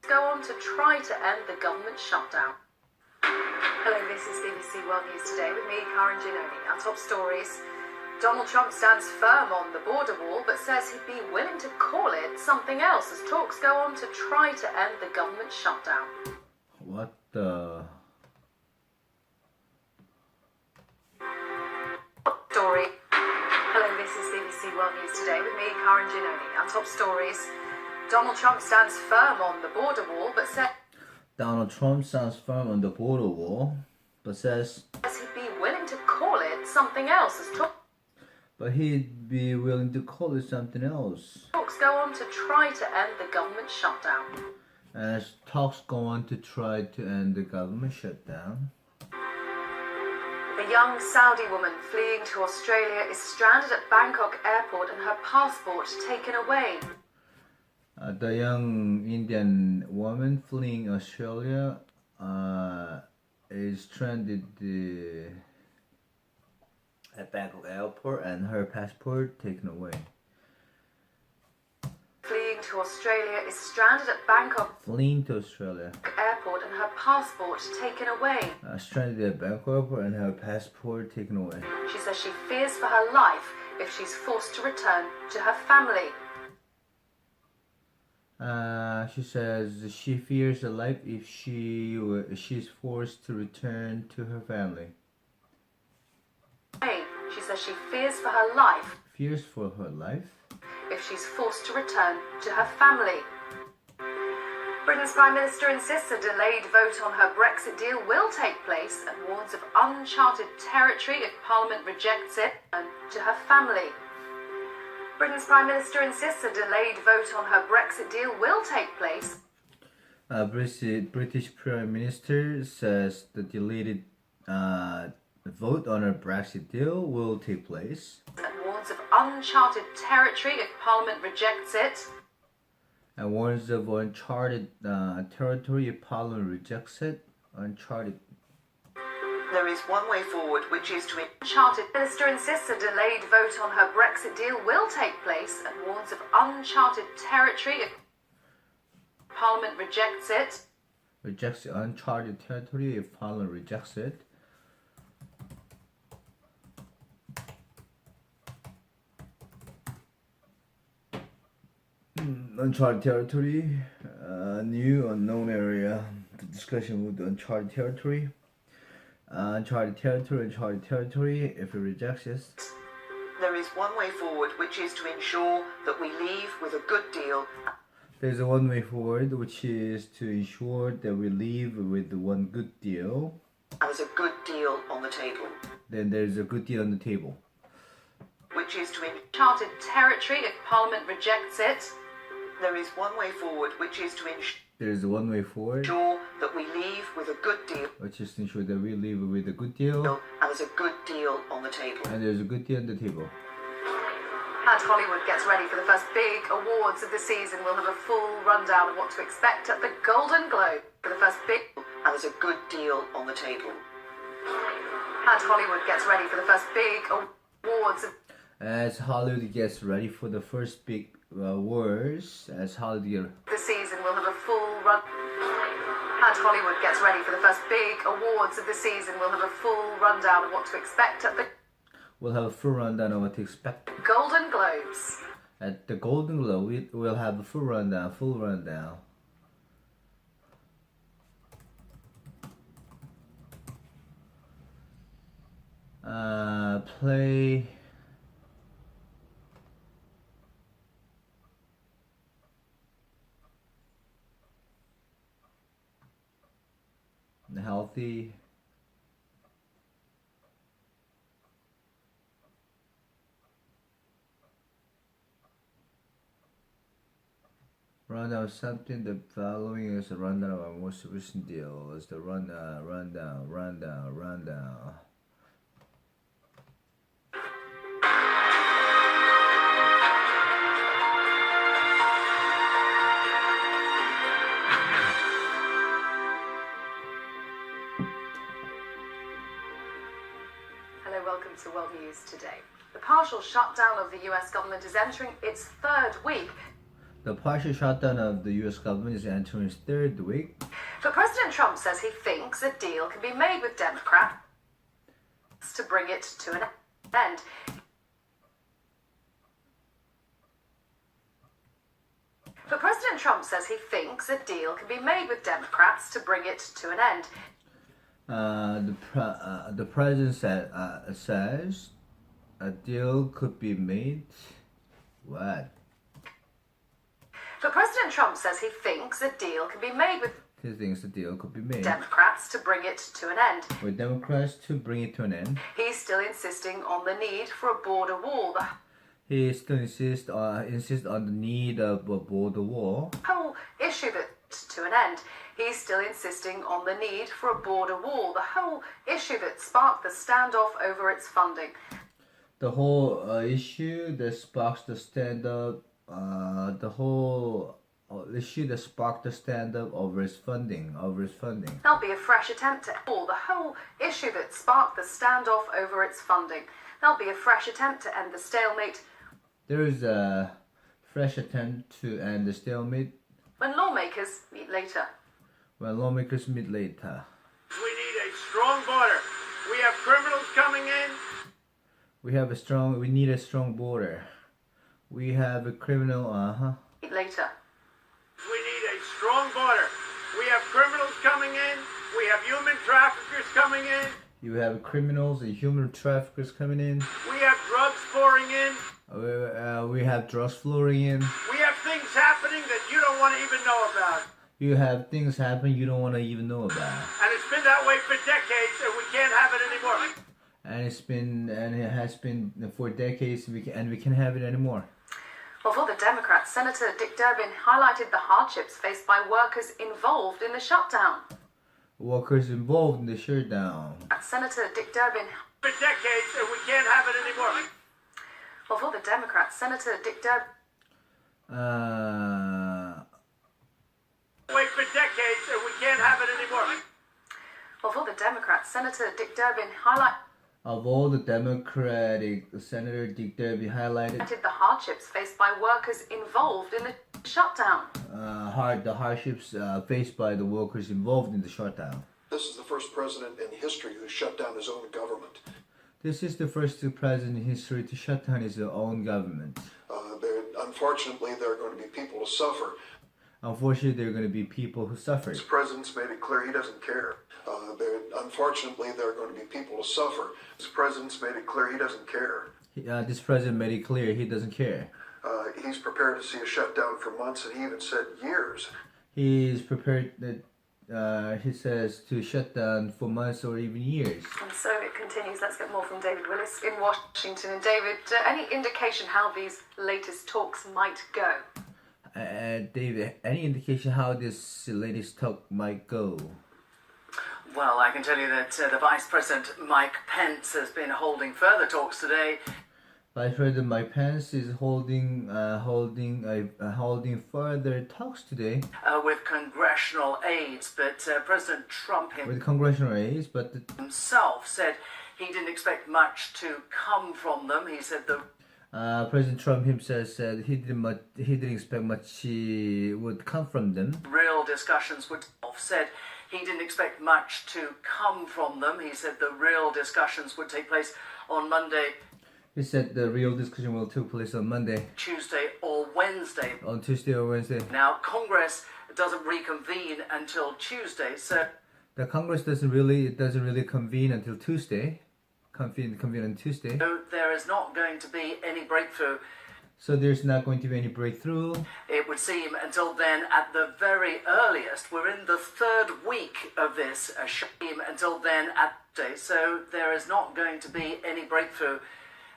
go on to try to end the government shutdown. Hello, this is BBC World News Today with me, Karen Giannoni. Our top stories. Donald Trump stands firm on the border wall but says he'd be willing to call it something else as talks go on to try to end the government shutdown. What the... Story. Hello, this is BBC World News Today with me, Karen Giannoni. Our top stories. Donald Trump stands firm on the border wall but says Donald Trump stands firm on the border wall but says he'd be willing to call it something else as something else talks go on to try to end the government shutdown. as talks go on to try to end the government shutdown. A young Saudi woman fleeing to Australia is stranded at Bangkok airport and her passport taken away. The young Indian woman fleeing Australia is stranded at Bangkok airport and her passport taken away. Fleeing to Australia is stranded at Bangkok Fleeing to Australia. airport and her passport taken away. Stranded at Bangkok airport and her passport taken away. She says she fears for her life if she's forced to return to her family. She says she fears her life if she's forced to return to her family. She says she fears for her life Fears for her life if she's forced to return to her family. Britain's Prime Minister insists a delayed vote on her Brexit deal will take place and warns of uncharted territory if Parliament rejects it and to her family. Britain's Prime Minister insists a delayed vote on her Brexit deal will take place. British Prime Minister says the delayed vote on her Brexit deal will take place. And warns of uncharted territory if Parliament rejects it. And warns of uncharted territory if Parliament rejects it. Uncharted. There is one way forward, which is to uncharted. Minister insists a delayed vote on her Brexit deal will take place and warns of uncharted territory if Parliament rejects it. Rejects uncharted territory if Parliament rejects it. Uncharted territory, new unknown area. The discussion with uncharted territory. Uncharted territory, if it rejects it. There is one way forward, which is to ensure that we leave with a good deal. There's a one way forward, which is to ensure that we leave with one good deal. And there's a good deal on the table. Then there's a good deal on the table. Which is to uncharted territory if Parliament rejects it. There is one way forward, which is to There's a one way forward, ensure that we leave with a good deal. which is to ensure that we leave with a good deal. And there's a good deal on the table. And there's a good deal on the table. And Hollywood gets ready for the first big awards of the season. We'll have a full rundown of what to expect at the Golden Globe for the first big. And there's a good deal on the table. And Hollywood gets ready for the first big awards of As Hollywood gets ready for the first big awards, the season, we'll have a full run. And Hollywood gets ready for the first big awards of the season. We'll have a full rundown of what to expect at the We'll have a full rundown of what to expect Golden Globes. at the Golden Globe. We'll have a full rundown. Play. Healthy. Rundown of something. The following is a rundown of our most recent deal. It's the rundown. Hello, welcome to World News Today. The partial shutdown of the US government is entering its third week. The partial shutdown of the U.S. government is entering its third week. But President Trump says he thinks a deal can be made with Democrats to bring it to an end. But President Trump says he thinks a deal can be made with Democrats to bring it to an end. The president says a deal could be made. What? But President Trump says he thinks a deal can be made with He thinks the deal could be made Democrats to bring it to an end. with Democrats to bring it to an end. He's still insisting on the need for a border wall. The He still insists on the need of a border wall. whole issue that to an end. He's still insisting on the need for a border wall. The whole issue that sparked the standoff over its funding. The whole issue that sparks the stand-up, the whole issue that sparked the stand-up over its funding. There'll be a fresh attempt to the whole issue that sparked the standoff over its funding. There'll be a fresh attempt to end the stalemate There is a fresh attempt to end the stalemate when lawmakers meet later. when lawmakers meet later. We need a strong border. We have criminals coming in. We need a strong border. We have a criminal, Meet later. We need a strong border. We have criminals coming in. We have human traffickers coming in. You have criminals and human traffickers coming in. We have drugs pouring in. We have drugs flowing in. We have things happening that you don't want to even know about. You have things happen you don't want to even know about. And it's been that way for decades, and we can't have it anymore. And it has been for decades, we can't have it anymore. Well, for the Democrats, Senator Dick Durbin highlighted the hardships faced by workers involved in the shutdown. Workers involved in the shutdown. Senator Dick Durbin. For decades, and we can't have it anymore. Well, for the Democrats, Senator Dick Durbin. Wait for decades, and we can't have it anymore. Well, for the Democrats, Senator Dick Durbin highlighted Of all the Democratic, Senator Dick Durbin highlighted the hardships faced by workers involved in the shutdown. the hardships faced by the workers involved in the shutdown. This is the first president in history who shut down his own government. This is the first president in history to shut down his own government. Unfortunately, there are going to be people who suffer. Unfortunately, there are going to be people who suffer. This president's made it clear he doesn't care. Unfortunately, there are going to be people who suffer. This president's made it clear he doesn't care. This president made it clear he doesn't care. He's prepared to see a shutdown for months, and he even said years. He is prepared he says, to shut down for months or even years. And so it continues. Let's get more from David Willis in Washington. And David, any indication how these latest talks might go? David, any indication how this latest talk might go? Well, I can tell you that the Vice President Mike Pence has been holding further talks today. Vice President Mike Pence is holding further talks today With congressional aides, but President Trump with congressional aides, but himself said he didn't expect much to come from them. He said the President Trump himself said he didn't expect much would come from them. real discussions would said he didn't expect much to come from them. He said the real discussions would take place on Monday, He said the real discussion will take place on Monday, Tuesday, or Wednesday. on Tuesday or Wednesday. Now, Congress doesn't reconvene until Tuesday, so The Congress doesn't really convene until Tuesday. Convene on Tuesday. there is not going to be any breakthrough. So there's not going to be any breakthrough. It would seem until then, at the very earliest. We're in the third week of this until then at day. So there is not going to be any breakthrough.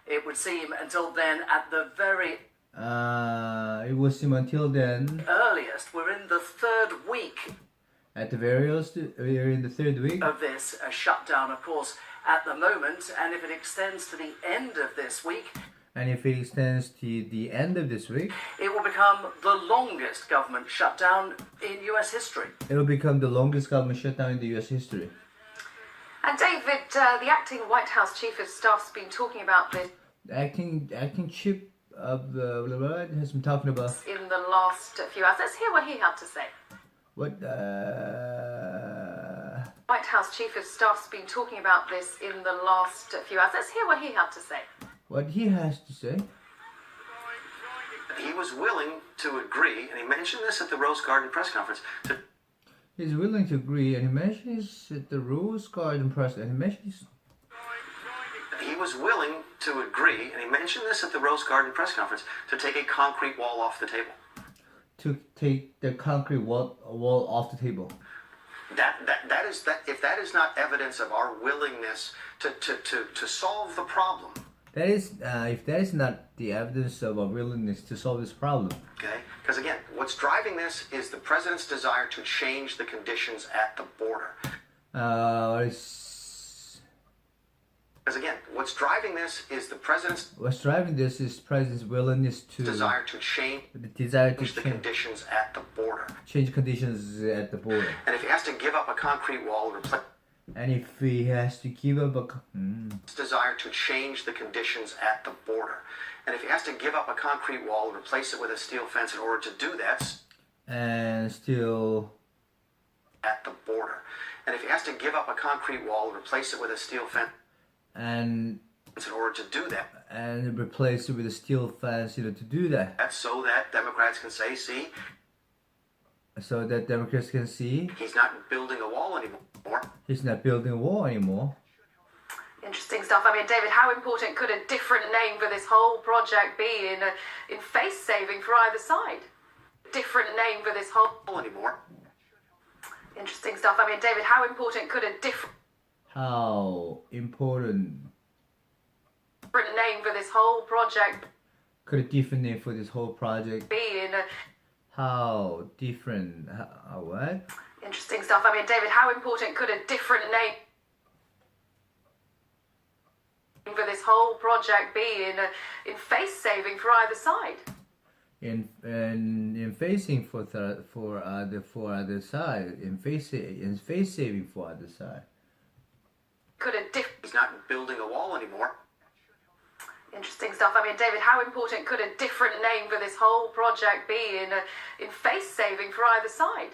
It would seem until then at the very It will seem until then. earliest. We're in the third week At the very earliest, we're in the third week. of this shutdown, of course, at the moment. And if it extends to the end of this week, And if it extends to the end of this week, it will become the longest government shutdown in US history. it will become the longest government shutdown in the U.S. history. And David, the acting White House Chief of Staff's been talking about this. Acting chief has been talking about in the last few hours. Let's hear what he had to say. what White House Chief of Staff's been talking about this in the last few hours. Let's hear what he had to say. he has to say. He was willing to agree, and he mentioned this at the Rose Garden press conference, He's willing to agree, and he mentions at the Rose Garden press, and he mentions he was willing to agree, and he mentioned this at the Rose Garden press conference, to take a concrete wall off the table. to take the concrete wall off the table. That is if that is not evidence of our willingness to solve the problem, That is, if that is not the evidence of our willingness to solve this problem. okay? Because again, what's driving this is the president's desire to change the conditions at the border. Because again, what's driving this is the president's What's driving this is President's willingness to desire to change the desire to the conditions at the border. change conditions at the border. And if he has to give up a concrete wall, replace And if he has to give up desire to change the conditions at the border. And if he has to give up a concrete wall and replace it with a steel fence in order to do that and still at the border. And if he has to give up a concrete wall and replace it with a steel fence and in order to do that, and replace it with a steel fence, to do that, that's so that Democrats can say, see, so that Democrats can see he's not building a wall anymore. he's not building a wall anymore. Interesting stuff. I mean, David, how important could a different name for this whole project be in face saving for either side? Different name for this whole Anymore. Interesting stuff. I mean, David, how important could a different name for this whole project could a different name for this whole project be what? Interesting stuff. I mean, David, how important could a different name for this whole project be in face saving for either side? In facing for other side, in face saving for other side. Could a He's not building a wall anymore. Interesting stuff. I mean, David, how important could a different name for this whole project be in face saving for either side?